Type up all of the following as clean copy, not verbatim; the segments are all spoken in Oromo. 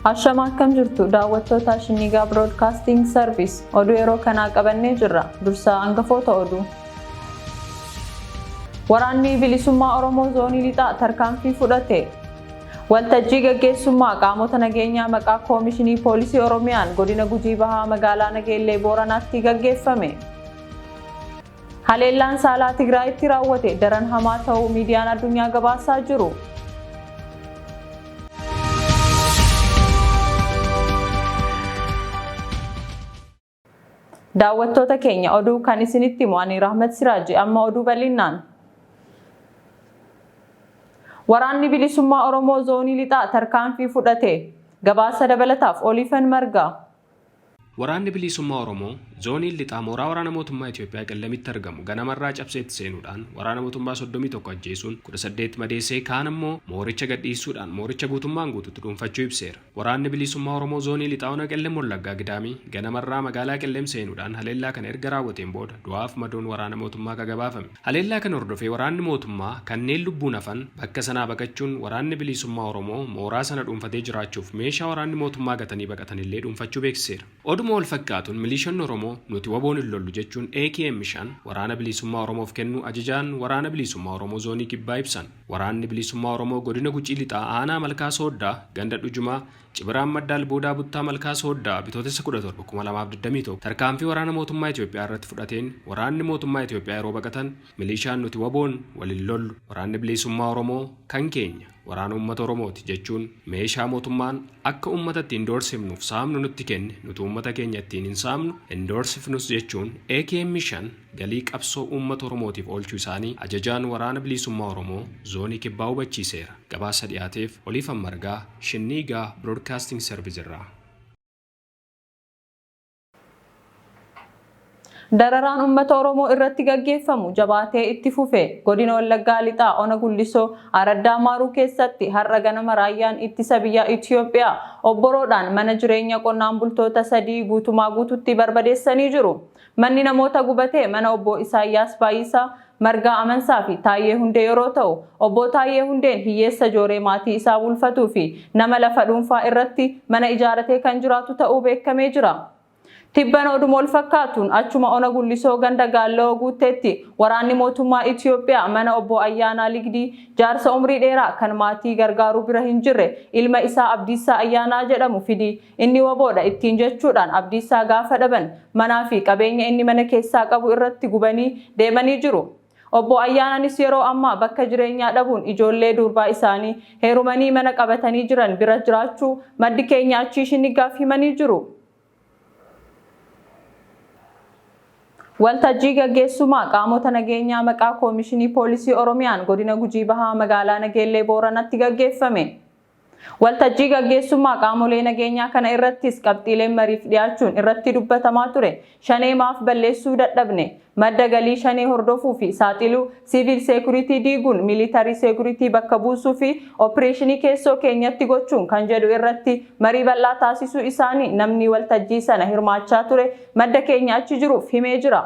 Ashama akkam jirtu daawwattoota Shinniigaa Broadcasting Service oduu yeroo kanaa qabannee jirra. Dursaa hangafoota oduu. Waraanni bilisummaa Oromoo zoonii lixaa tarkaanfii fudhate. Waltajjii gaggeessummaa qaamota nageenyaa maqaa Koomishinii Poolisii Oromiyaan godina Gujii Bahaa magaalaa Nageellee Booranaatti gaggeeffame. Haleellaan saalaa Tigraayitti raawwate daran hamaa ta'uu miidiyaan addunyaa gabaasaa jiru. Daawwattoota keenya oduu kan isinitti himu ani Rahmat Siraaji amma oduu bal'inaan. Waraanni bilisummaa Oromoo zoonii lixaa tarkaanfii fudhate. Gabaasa dabalataaf Oliifan Margaa. Waraanni bilisummaa Oromoo zoonii lixaa mooraa waraana mootummaa Itoophiyaa qillamitti argamu ganamarraa cabseetti seenuudhaan waraana mootummaa 31 ajjeesuun 18 madeessee kaan immoo mooricha gadhiisuudhaan mooricha guutummaan guututti dhuunfachuu ibseera. Waraanni bilisummaa Oromoo zoonii lixaa ona qellem wallaggaa gidaamii ganamarraa magaalaa qellem seenuudhaan haleellaa kana erga raawwateen booda du'aaf madoon waraana mootummaa gabaafame. Haleellaa kana hordofee waraanni mootummaa kanneen lubbuun hafan bakka sanaa baqachuun waraanni bilisummaa Oromoo mooraa sana dhuunfatee jiraachuuf meeshaa waraanni mootummaa gatanii baqatanillee dhuunfachuu beeksiseera. Oduma wal fakkaatuun milishoonni Oromoo nuti waboon lollu jechuun AKM5 waraana bilisummaa Oromoof kennu ajajaan waraana bilisummaa Oromoo zoonii kibbaa ibsan. Waraanni bilisummaa Oromoo godina Gucii lixaa aanaa Malkaa Sooddaa ganda Dhujumaa Cibiraan Maddaal Boodaa Buttaa Malkaa Sooddaa Bitootessa 17 2021 tarkaanfii waraana mootummaa Itoophiyaa irratti fudhateen waraanni mootummaa Itoophiyaa yeroo baqatan milishaan nuti waboon waliin lollu waraanni bilisummaa Oromoo kan keenya waraana uummata Oromooti jechuun meeshaa mootummaan akka uummatatti indoorsifnuuf saamnu nutti kenne nuti uummata keenya ittiin hin saamnu indoorsifnus jechuun AKM5 galii qabsoo uummata Oromootiif oolchuu isaanii ajajaan waraana bilisummaa Oromoo zoonii kibbaa hubachiiseera. Gabaasa dhiyaateef Oliifan Margaa Shinniigaa Broadcasting Service irraa. Dararaan uummata Oromoo irratti gaggeeffamu jabaatee itti fufe godina Wallaggaa lixaa ona Gullisoo Araddaa Maaruu keessatti har'a ganama raayyaan ittisa biyyaa Itoophiyaa obboroodhaan mana jireenya qonnaan bultoota 3 guutumaa guututti barbadeessanii jiru. Manni namoota gubatee mana obbo Isaayyaas Baayisaa Margaa Amansaa fi Taayyee Hundee yeroo ta'u obbo Taayyee Hundeen hiyyeessa jooree maatii isaa bulfatuu fi nama lafa dhuunfaa irratti mana ijaaratee kan jiraatu ta'uu beekamee jira. Tibbana oduma wal fakkaatuun achuma ona Gullisoo ganda Gaalloo guuteetti waraanni mootummaa Itoophiyaa mana obbo Ayyaanaa Ligdii jaarsa umrii dheeraa kan maatii gargaaruu bira hin jirre ilma isaa Abdiisaa Ayyaanaa jedhamu fidi inni waboodha ittiin jechuudhaan Abdiisaa gaafa dhaban manaa fi qabeenya inni mana keessaa qabu irratti gubanii deemanii jiru. Obbo Ayyaanaanis yeroo ammaa bakka jireenyaa dhabuun ijoollee durbaa isaanii heerumanii mana qabatanii jiran bira jiraachuu maddi keenya achii Shinniigaaf himanii jiru. Waltajjii gaggeessummaa qaamota nageenyaa maqaa Koomishinii Poolisii Oromiyaan godina Gujii Bahaa magaalaa Nageellee Booranaatti gaggeeffame. Waltajjii gaggeessummaa qaamolee nageenyaa kana irrattis qabxiileen mariif dhiyaachuun irratti dubbatamaa ture. Shanee maaf balleessuu dadhabne madda galii shanee hordofuu fi saaxiluu siivil seekuritii diiguun miilitarii seekuritii bakka buusuu fi opereeshinii keessoo keenyatti gochuun kan jedhu irratti marii bal'aa taasisuu isaanii namni waltajjii sana hirmaachaa ture madda keenya achi jiruuf himee jira.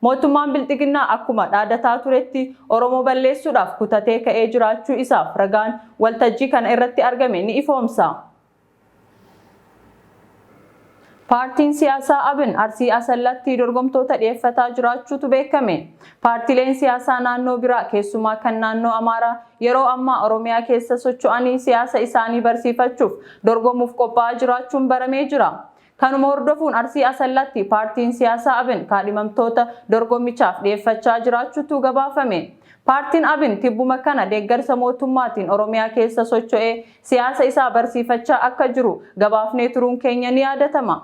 Mootummaan Bilxiginnaa akkuma dhaadataa turetti Oromoo balleessuudhaaf kutatee ka'ee jiraachuu isaaf ragaan waltajjii kana irratti argame ni ifoomsa. Paartiin siyaasaa Abin Arsii Asallatti dorgomtoota dhiyeeffataa jiraachuutu beekame. Paartileen siyaasaa naannoo biraa keessumaa kan naannoo Amaaraa yeroo ammaa Oromiyaa keessa socho'anii siyaasa isaanii barsiifachuuf dorgomuuf qophaa'aa jiraachuun baramee jira. Kanuma hordofuun Arsii Asallatti paartiin siyaasaa Abin kaadhimamtoota dorgommichaaf dhiyeeffachaa jiraachuutu gabaafame. Paartiin Abin tibbuma kana deeggarsa mootummaatiin Oromiyaa keessa socho'ee siyaasa isaa barsiifachaa akka jiru gabaafnee turuun keenya ni yaadatama.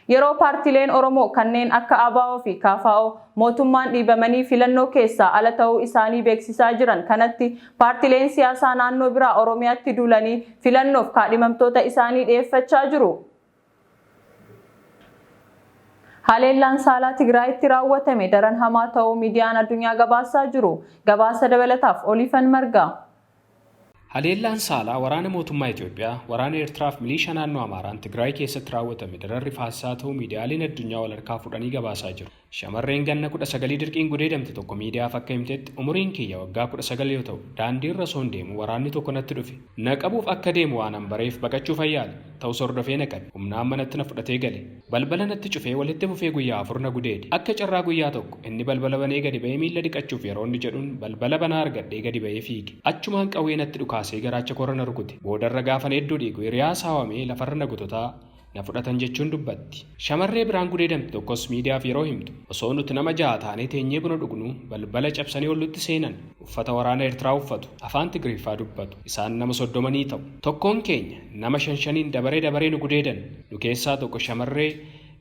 Yeroo paartileen Oromoo kanneen akka ABO fi KFO mootummaan dhiibamanii filannoo keessaa ala ta'uu isaanii beeksisaa jiran kanatti paartileen siyaasaa naannoo biraa Oromiyaatti duulanii filannoof kaadhimamtoota isaanii dhiyeeffachaa jiru. Haleellaan saalaa Tigraayitti raawwatame daran hamaa ta'uu miidiyaan addunyaa gabaasaa jiru. Gabaasa dabalataaf Oliifan Margaa. Haleellaan saalaa waraana mootummaa Itoophiyaa waraana Eertiraaf milishaa naannoo Amaaraan Tigraay keessatti raawwatame dararri faasisaa ta'uu miidiyaaleen addunyaa wal harkaa fudhanii gabaasaa jiru. Shamarreen ganna 19 dirqiin gudeedamte tokko miidiyaaf akka himtetti umuriin kiyya waggaa 19 yoo ta'u daandii irra soon deemu waraanni tokko natti dhufe. Na qabuuf akka deemu waan bareef baqachuu fayyaale. ta'us hordofee naqabe. Humnaan manatti na fudhatee gale. Balbala natti cufee walitti fufee guyyaa 4 na gudeede. Akka carraa guyyaa tokko inni balbala banee gadi ba'ee miilla dhiqachuuf yeroo inni jedhuun balbala banaa argadhee gadi ba'ee fiige. Achumaan qawwee natti dhukaasee garaacha korra na rukute. Boodarra gaafan hedduu dhiigu hiriyaa saawamee lafarra na gutotaa na fudhatan jechuun dubbatti. Shamarree biraan gudeedamte tokkos miidiyaaf yeroo himtu osoo nuti nama 6 taanee teenyee buna dhugnu balbala cabsanii ollutti seenan. Uffata waraana Eertiraa uffatu, afaan Tigiriffaa dubbatu. Isaan nama 30 ta'u. Tokkoon keenya nama 5 dabaree nu gudeedan. Nu keessaa tokko shamarree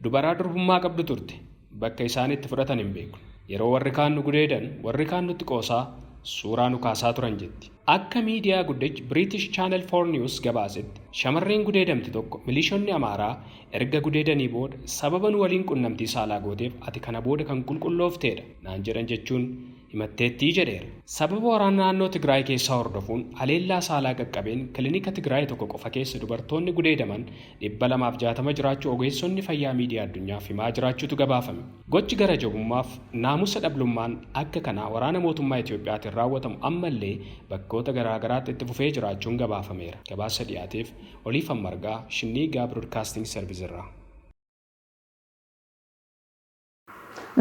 dubaraa durbummaa qabdu turte. Bakka isaan itti fudhatan hin beeku. Yeroo warri kaan nu gudeedan, warri kaan nutti qoosaa suuraa nu kaasaa turan jetti. Akka miidiyaa guddichi British Channel 4 News gabaasetti shamarreen gudeedamte tokko milishoonni Amaaraa erga gudeedanii booda sababa nu waliin qunnamtii saalaa gooteef ati kana booda kan qulqulloofteedha naan jedhan jechuun himatteettii jedheera. Sababa waraana naannoo Tigraay keessaa hordofuun haleellaa saalaa qaqqabeen kilinika Tigraay tokko qofa keessa dubartoonni gudeedaman 260 jiraachuu ogeessonni fayyaa miidiyaa addunyaaf himaa jiraachuutu gabaafame. Gochi gara jabummaaf naamusa dhablummaan akka kanaa waraana mootummaa Itoophiyaatiin raawwatamu ammallee bakkoota garaa garaatti itti fufee jiraachuun gabaafameera. Gabaasa dhiyaateef Oliifan Margaa Shinniigaa Broadcasting Service irraa.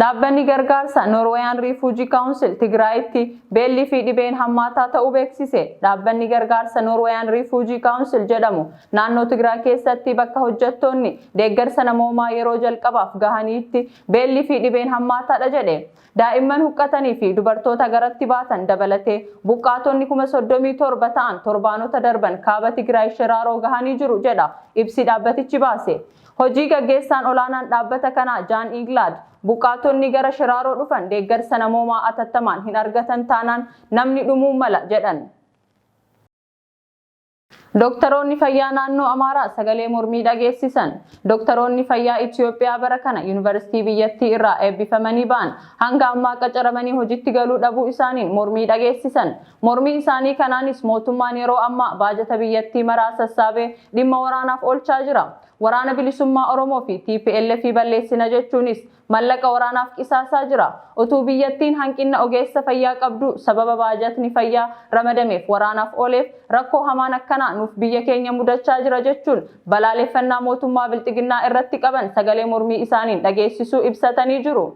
Dhaabbanni gargaarsa Norweyan Refugee Council Tigraayitti beellii fi dhibeen hammaataa ta'uu beeksise. Dhaabbanni gargaarsa Norweyan Refugee Council jedhamu naannoo Tigraay keessatti bakka hojjettoonni deeggarsa namoomaa yeroo jalqabaaf gahaniitti beellii fi dhibeen hammaataadha jedhe. Daa'imman huqqatanii fi dubartoota garatti baatan dabalatee buqqaatonni 37,000 ta'an torbaanota darban kaaba Tigraay shiraaroo gahanii jiru jedha ibsi dhaabbatichi baase. Hojii gaggeessaan olaanaan dhaabbata kanaa Jaan Inglaad buqqaatonni gara shiraaroo dhufan deeggarsa namoomaa atattamaan hin argatan taanaan namni dhumuu mala jedhan. Doktoroonni fayyaa naannoo Amaaraa sagalee mormii dhageessisan. Doktoroonni fayyaa Itoophiyaa bara kana yuunivarsiitii biyyattii irraa eebbifamanii ba'an hanga ammaa qacaramanii hojiitti galuu dhabuu isaaniin mormii dhageessisan. Mormii isaanii kanaanis mootummaan yeroo ammaa baajata biyyattii maraa sassaabee dhimma waraanaaf oolchaa jira. Waraana bilisummaa Oromoo fi TPLF balleessina jechuunis mallaqa waraanaaf qisaasaa jira. Utuu biyyattiin hanqina ogeessa fayyaa qabdu sababa baajatni fayyaa ramadameef waraanaaf ooleef rakkoo hamaan akkanaa nuuf biyya keenya mudachaa jira jechuun balaaleffannaa mootummaa bilxiginnaa irratti qaban sagalee mormii isaaniin dhageessisuu ibsatanii jiru.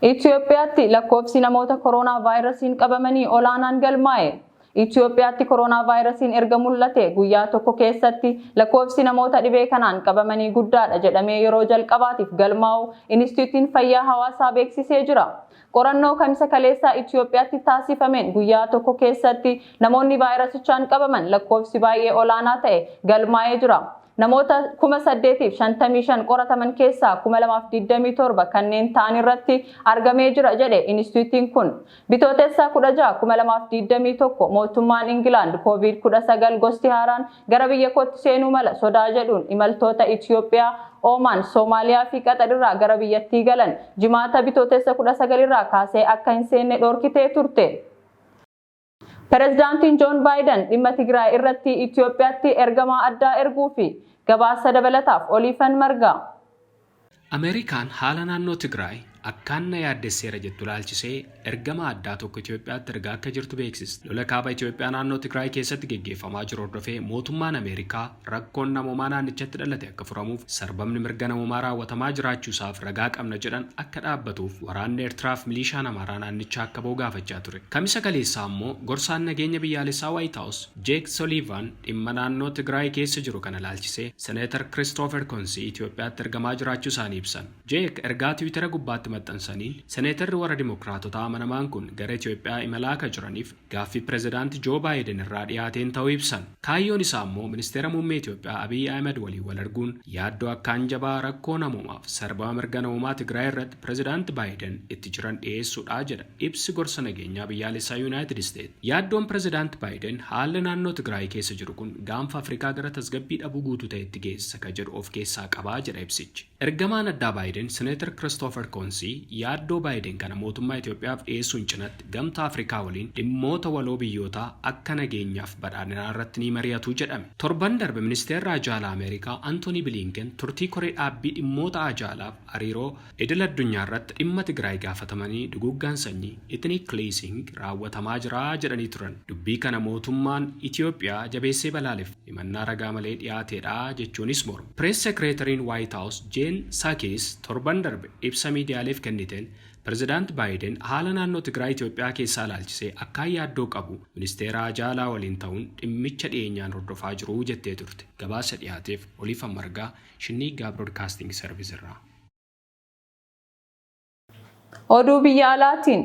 Itoophiyaatti lakkoofsi namoota koronaa vaayirasiin qabamanii olaanaan galmaa'e. Itoophiyaatti koronaa vaayirasiin erga mul'ate guyyaa tokko keessatti lakkoofsi namoota dhibee kanaan qabamanii guddaadha jedhamee yeroo jalqabaatiif galmaa'u Inistituutiin Fayyaa Hawaasaa beeksisee jira. Qorannoo kamisa kaleessaa Itoophiyaatti taasifameen guyyaa tokko keessatti namoonni vaayirasichaan qabaman lakkoofsi baay'ee olaanaa ta'e galmaa'ee jira. Namoota 8,055 qorataman keessaa 2,027 kanneen ta'an irratti argamee jira jedhe Inistituutiin kun. Bitootessa 16 2,021 mootummaan Ingilaand COVID-19 gosti haaraan gara biyya kootti seenuu mala sodaa jedhuun imaltoota Itoophiyaa, Oomaan, Soomaaliyaa fi Qatar irraa gara biyyattii galan jimaata Bitootessa 19 irraa kaasee akka hin seenne dhorkitee turte. Pireezidaantiin Joon Baayiden dhimma Tigraay irratti Itoophiyaatti ergamaa addaa erguu fi gabaasa dabalataaf Oliifan Margaa. Ameerikaan haala naannoo Tigraay akkaan na yaaddesseera jettu laalchisee ergama addaa tokko Itoophiyaatti ergaa akka jirtu beeksiste. Lola kaaba Itoophiyaa naannoo Tigraay keessatti geggeeffamaa jiru hordofee mootummaan Ameerikaa rakkoon namoomaa naannichatti dhalate akka furamuuf sarbamni mirga namoomaa raawwatamaa jiraachuusaaf ragaa qabna jedhan akka dhaabbatuuf waraanni Eertiraaf milishaan Amaaraa naannichaa akka ba'u gaafachaa ture. Kamisa kaleessaa immoo gorsaan nageenya biyyaalessaa White House Jake Sullivan dhimma naannoo Tigraay keessa jiru kana laalchisee Seneetar Christopher Coonsey Itoophiyaatti ergamaa jiraachuu isaanii ibsan. Jake ergaa Tiwiitara gubbaatti maxxansaniin seneetarri warra dimokiraatotaa amanamaan kun gara Itoophiyaa imalaa akka jiraniif gaaffii pireezidaantii Joo Baayiden irraa dhiyaateen ta'uu ibsan. Kaayyoon isaa immoo ministeera muummee Itoophiyaa Abiy Ahmed waliin wal arguun yaaddoo akkaan jabaa rakkoo namoomaaf sarbama mirga namoomaa Tigraay irratti pireezidaantii Baayiden itti jiran dhiyeessuudha jedha ibsi gorsa nageenyaa biyyaalessaa Yuunaayitid Isteet. Yaaddoon pireezidaantii Baayiden haalli naannoo Tigraay keessa jiru kun gaanfa Afrikaa gara tasgabbii dhabuu guutuu ta'etti geessa ka jedhu of keessaa qabaa jedha ibsichi. Ergamaan addaa Baayiden seneetar Christopher Coonsey yaaddoo Baayiden kana mootummaa Itoophiyaaf dhiyeessuun cinatti gamtaa Afrikaa waliin dhimmoota waloo biyyootaa akka nageenyaaf badhaadhinaa irratti ni mari'atu jedhame. Torban darbe ministeerri Ajaalaa Ameerikaa Antooni Bilinken turtii koree dhaabbii dhimmoota ajaalaaf hariiroo idil addunyaa irratti dhimma Tigraay gaafatamanii duguuggaan sanyii ethnic cleansing raawwatamaa jira jedhanii turan. Dubbii kana mootummaan Itoophiyaa jabeessee balaalef himannaa ragaa malee dhiyaateedha jechuunis mormu. Press Secretary White House Jen Psaki torban darbe ibsa miidiyaaleef kenniteen President Biden haala naannoo Tigraay Itoophiyaa keessaa ilaalchisee akka yaaddoo qabu ministeera Ajaalaa waliin ta'uun dhimmicha dhiyeenyaan hordofaa jiru jettee turte. Gabaasa dhiyaateef Oliifan Margaa Shinniigaa Broadcasting Service irraa. Oduu biyya alaatiin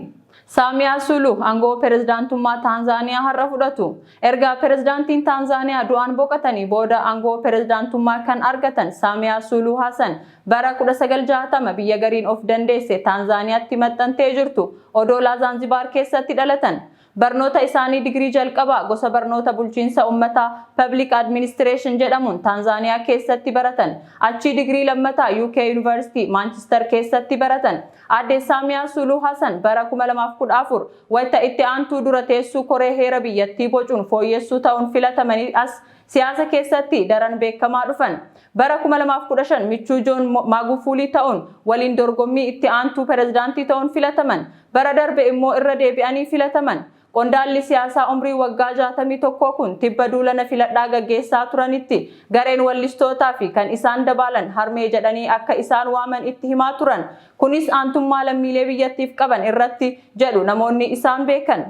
Samia Suluhu angoo pirezidaantummaa Taanzaaniyaa har'a fudhatu. Erga pirezidaantiin Taanzaaniyaa du'aan boqotanii booda angoo pirezidaantummaa kan argatan Samia Suluhu Hassan bara 1960 biyya gariin of dandeesse Taanzaaniyaatti maxxantee jirtu Odolaa Zanzibar keessatti dhalatan. Barnoota isaanii digrii jalqabaa gosa barnoota bulchiinsa ummataa Public Administration jedhamuun Taanzaaniyaa keessatti baratan. Achi digrii lammataa UK University Manchester keessatti baratan. Aadde Samia Suluhu Hassan bara 2014 wayita itti aantuu dura teessuu koree heera biyyattii bocuun fooyyessuu ta'uun filatamanii as siyaasa keessatti daran beekamaa dhufan. Bara 2015 michuu John Magufuli ta'uun waliin dorgommii itti aantuu pirezidaantii ta'uun filataman. Bara darbe immoo irra deebi'anii filataman. Qondaalli siyaasaa umrii waggaa 61 kun tibba duulana filadhaa gaggeessaa turanitti gareen wallistootaa fi kan isaan dabalan harmee jedhanii akka isaan waaman itti himaa turan. Kunis aantummaa lammiilee biyyattiif qaban irratti jedhu namoonni isaan beekan.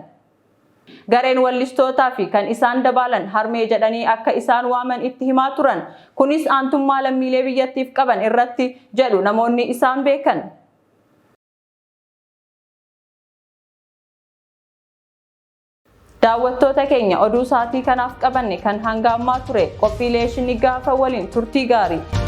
Gareen wallistootaa fi kan isaan dabalan harmee jedhanii akka isaan waaman itti himaa turan. Kunis aantummaa lammiilee biyyattiif qaban irratti jedhu namoonni isaan beekan. Daawwattoota keenya oduu saatii kanaaf qabanne kan hanga ammaa ture. Qophiilee Shinniigaa waliin turtii gaarii.